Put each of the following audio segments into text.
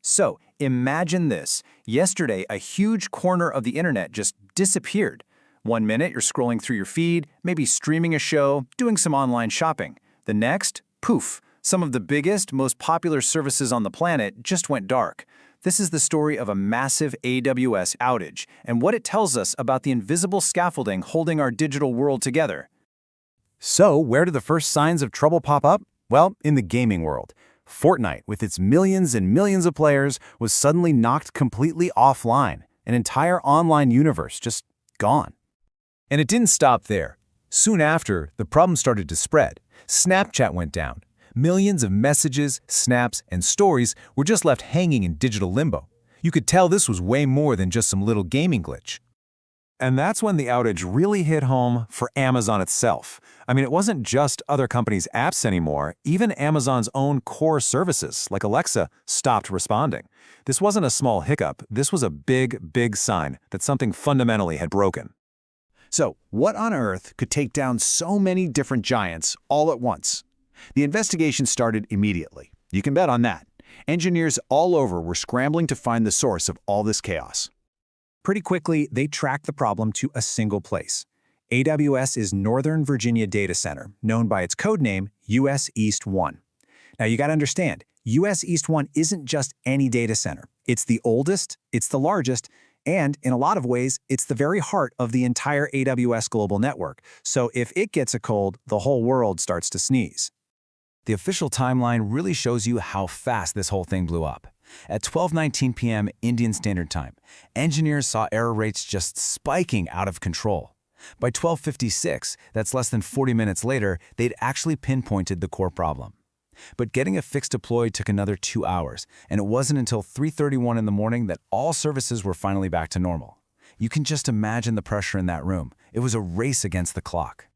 So, imagine this. Yesterday, a huge corner of the internet just disappeared. 1 minute, you're scrolling through your feed, maybe streaming a show, doing some online shopping. The next, poof, some of the biggest, most popular services on the planet just went dark. This is the story of a massive AWS outage and what it tells us about the invisible scaffolding holding our digital world together. So, where do the first signs of trouble pop up? Well, in the gaming world. Fortnite, with its millions and millions of players, was suddenly knocked completely offline. An entire online universe just gone. And it didn't stop there. Soon after, the problem started to spread. Snapchat went down. Millions of messages, snaps, and stories were just left hanging in digital limbo. You could tell this was way more than just some little gaming glitch. And that's when the outage really hit home for Amazon itself. I mean, it wasn't just other companies' apps anymore. Even Amazon's own core services, like Alexa, stopped responding. This wasn't a small hiccup. This was a big, big sign that something fundamentally had broken. So, what on earth could take down so many different giants all at once? The investigation started immediately. You can bet on that. Engineers all over were scrambling to find the source of all this chaos. Pretty quickly, they tracked the problem to a single place. AWS's Northern Virginia data center, known by its codename US-EAST-1. Now, you got to understand, US-EAST-1 isn't just any data center. It's the oldest, it's the largest, and in a lot of ways, it's the very heart of the entire AWS global network. So if it gets a cold, the whole world starts to sneeze. The official timeline really shows you how fast this whole thing blew up. At 12:19 p.m. Indian Standard Time, engineers saw error rates just spiking out of control. By 12:56, that's less than 40 minutes later, they'd actually pinpointed the core problem. But getting a fix deployed took another 2 hours, and it wasn't until 3:31 in the morning that all services were finally back to normal. You can just imagine the pressure in that room. It was a race against the clock.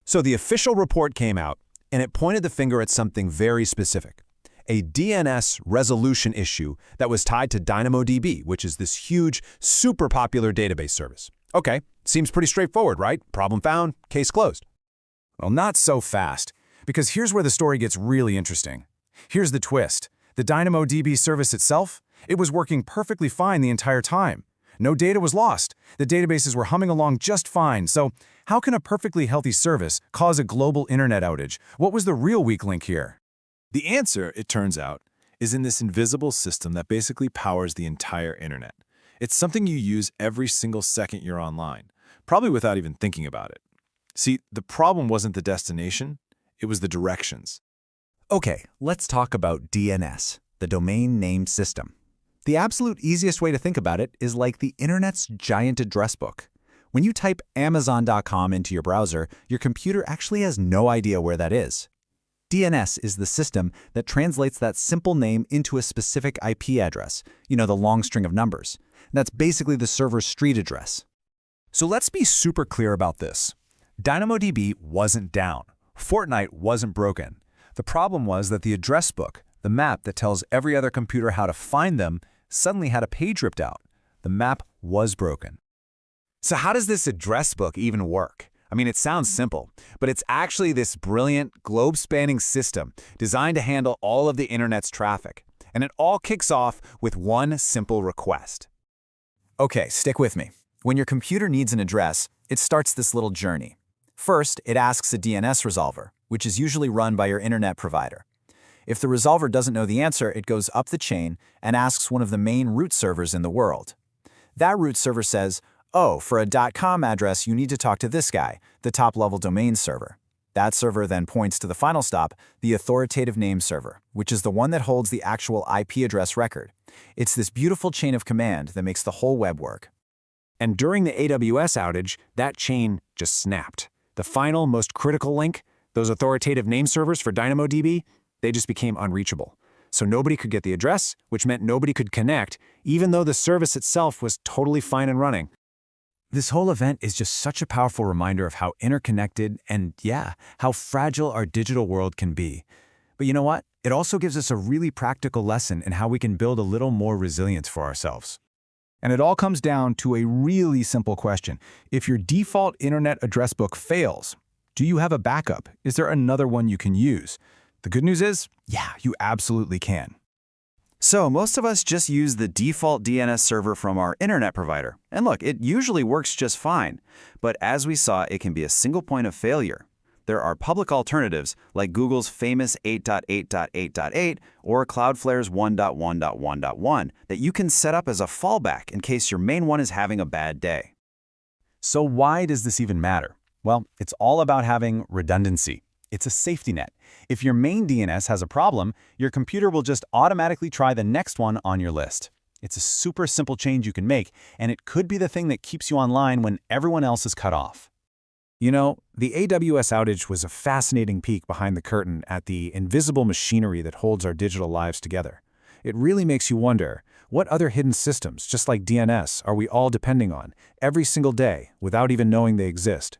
So the official report came out, and it pointed the finger at something very specific. A DNS resolution issue that was tied to DynamoDB, which is this huge, super popular database service. Okay, seems pretty straightforward, right? Problem found, case closed. Well, not so fast, because here's where the story gets really interesting. Here's the twist. The DynamoDB service itself, it was working perfectly fine the entire time. No data was lost. The databases were humming along just fine. So how can a perfectly healthy service cause a global internet outage? What was the real weak link here? The answer, it turns out, is in this invisible system that basically powers the entire internet. It's something you use every single second you're online, probably without even thinking about it. See, the problem wasn't the destination, it was the directions. Okay, let's talk about DNS, the domain name system. The absolute easiest way to think about it is like the internet's giant address book. When you type Amazon.com into your browser, your computer actually has no idea where that is. DNS is the system that translates that simple name into a specific IP address, the long string of numbers. That's basically the server's street address. So let's be super clear about this. DynamoDB wasn't down. Fortnite wasn't broken. The problem was that the address book, the map that tells every other computer how to find them, suddenly had a page ripped out. The map was broken. So how does this address book even work? I mean, it sounds simple, but it's actually this brilliant, globe-spanning system designed to handle all of the internet's traffic. And it all kicks off with one simple request. Okay, stick with me. When your computer needs an address, it starts this little journey. First, it asks a DNS resolver, which is usually run by your internet provider. If the resolver doesn't know the answer, it goes up the chain and asks one of the main root servers in the world. That root server says, oh, for a .com address, you need to talk to this guy, the top-level domain server. That server then points to the final stop, the authoritative name server, which is the one that holds the actual IP address record. It's this beautiful chain of command that makes the whole web work. And during the AWS outage, that chain just snapped. The final, most critical link, those authoritative name servers for DynamoDB, they just became unreachable. So nobody could get the address, which meant nobody could connect, even though the service itself was totally fine and running. This whole event is just such a powerful reminder of how interconnected and, how fragile our digital world can be. But you know what? It also gives us a really practical lesson in how we can build a little more resilience for ourselves. And it all comes down to a really simple question. If your default internet address book fails, do you have a backup? Is there another one you can use? The good news is, yeah, you absolutely can. So most of us just use the default DNS server from our internet provider. And look, it usually works just fine. But as we saw, it can be a single point of failure. There are public alternatives like Google's famous 8.8.8.8 or Cloudflare's 1.1.1.1 that you can set up as a fallback in case your main one is having a bad day. So why does this even matter? Well, it's all about having redundancy. It's a safety net. If your main DNS has a problem, your computer will just automatically try the next one on your list. It's a super simple change you can make, and it could be the thing that keeps you online when everyone else is cut off. You know, the AWS outage was a fascinating peek behind the curtain at the invisible machinery that holds our digital lives together. It really makes you wonder, what other hidden systems, just like DNS, are we all depending on every single day without even knowing they exist?